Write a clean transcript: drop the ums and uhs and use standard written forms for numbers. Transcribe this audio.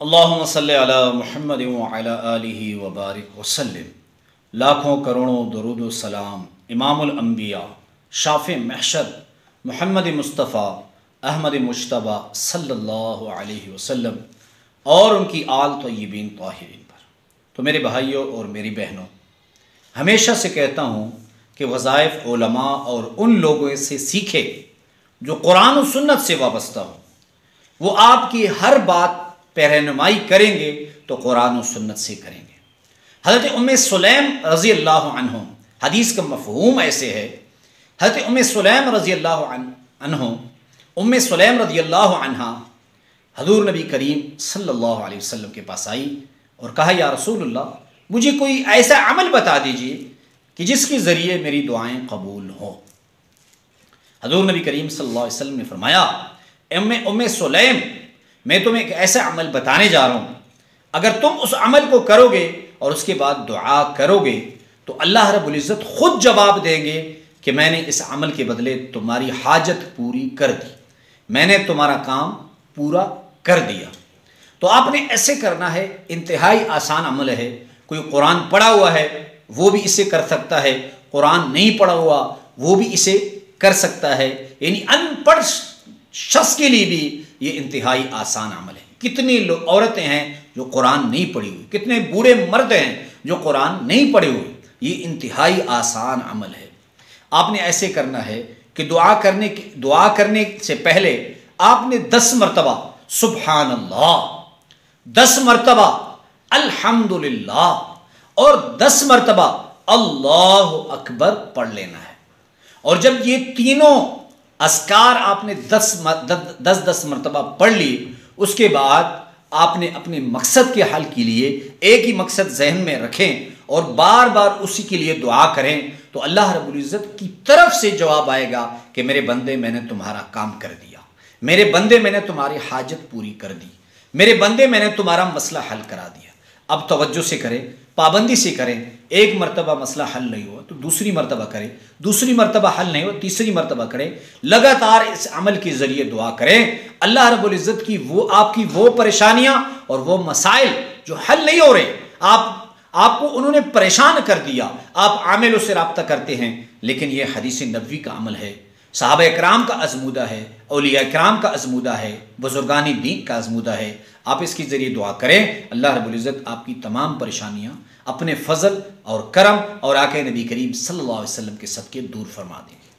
अल्लाहुम्मा सल्लि अला मुहम्मद व अला आलिहि व बारिक वसल्लिम। लाखों करोड़ों दरूद व सलाम इमामुल अंबिया शाफ़े महशर मुहम्मद मुस्तफ़ा अहमद मुज्तबा सल्लल्लाहु अलैहि वसल्लम और उनकी आल तय्यबीन ताहिरीन पर। तो मेरे भाइयों और मेरी बहनों, हमेशा से कहता हूँ कि वज़ाइफ उलमा और उन लोगों से सीखे जो कुरान और सुन्नत से वाबस्ता हो। वो आपकी हर बात पे रहनुमाई करेंगे तो कुरान और सुन्नत से करेंगे। हज़रत उम्मे सुलैम रज़ी अल्लाह अन्हो, हदीस का मफ़हूम ऐसे है, हज़रत उम्मे सुलैम रज़ी अल्लाह अन्हो, उम्मे सुलैम रज़ी अल्लाह अन्हा हज़ूर नबी करीम सल्लल्लाहु अलैहि वसल्लम के पास आई और कहा, या रसूलुल्लाह, मुझे कोई ऐसा अमल बता दीजिए कि जिसके ज़रिए मेरी दुआएं कबूल हो। हज़ूर नबी करीम सल्लल्लाहु अलैहि वसल्लम ने फरमाया, उम्मे सुलैम, मैं तुम्हें एक ऐसा अमल बताने जा रहा हूँ, अगर तुम उस अमल को करोगे और उसके बाद दुआ करोगे तो अल्लाह रब्बुल इज़्ज़त खुद जवाब देंगे कि मैंने इस अमल के बदले तुम्हारी हाजत पूरी कर दी, मैंने तुम्हारा काम पूरा कर दिया। तो आपने ऐसे करना है। इंतहाई आसान अमल है। कोई कुरान पढ़ा हुआ है वो भी इसे कर सकता है, कुरान नहीं पढ़ा हुआ वो भी इसे कर सकता है। यानी अनपढ़ शख्स के लिए भी ये इंतहाई आसान अमल है। कितनी औरतें हैं जो कुरान नहीं पढ़ी हुई, कितने बूढ़े मर्द हैं जो कुरान नहीं पढ़े हुए। ये इंतहाई आसान अमल है। आपने ऐसे करना है कि दुआ करने से पहले आपने 10 मरतबा सुब्हान अल्लाह, 10 मरतबा अल्हम्दुलिल्लाह और 10 मरतबा अल्लाहु अकबर पढ़ लेना है। और जब ये तीनों अस्कार आपने 10 मरतबा पढ़ ली, उसके बाद आपने अपने मकसद के हल के लिए एक ही मकसद जहन में रखें और बार बार उसी के लिए दुआ करें, तो अल्लाह रब्बुल इज़्ज़त की तरफ से जवाब आएगा कि मेरे बंदे, मैंने तुम्हारा काम कर दिया, मेरे बंदे, मैंने तुम्हारी हाजत पूरी कर दी, मेरे बंदे, मैंने तुम्हारा मसला हल करा दिया। अब तवज्जो से करें, पाबंदी से करें। एक मरतबा मसला हल नहीं हुआ तो दूसरी मरतबा करें, दूसरी मरतबा हल नहीं हुआ तीसरी मरतबा करें। लगातार इस अमल के ज़रिए दुआ करें। अल्लाह रब्बुल इज़्ज़त की आपकी वो परेशानियां और वो मसाइल जो हल नहीं हो रहे, आपको उन्होंने परेशान कर दिया, आप आमिलों से रब्ता करते हैं, लेकिन यह हदीस नबवी का अमल है, सहाबा इकराम का अज़मूदा है, औलिया इकराम का अज़मूदा है, बुज़ुर्गानी दीन का अज़मूदा है। आप इसके ज़रिए दुआ करें, अल्लाह रब्बुल इज़्ज़त आपकी तमाम परेशानियां अपने फ़ज़ल और करम और आक़ा नबी करीम सल्लल्लाहु अलैहि वसल्लम के सदक़े दूर फरमा देंगे।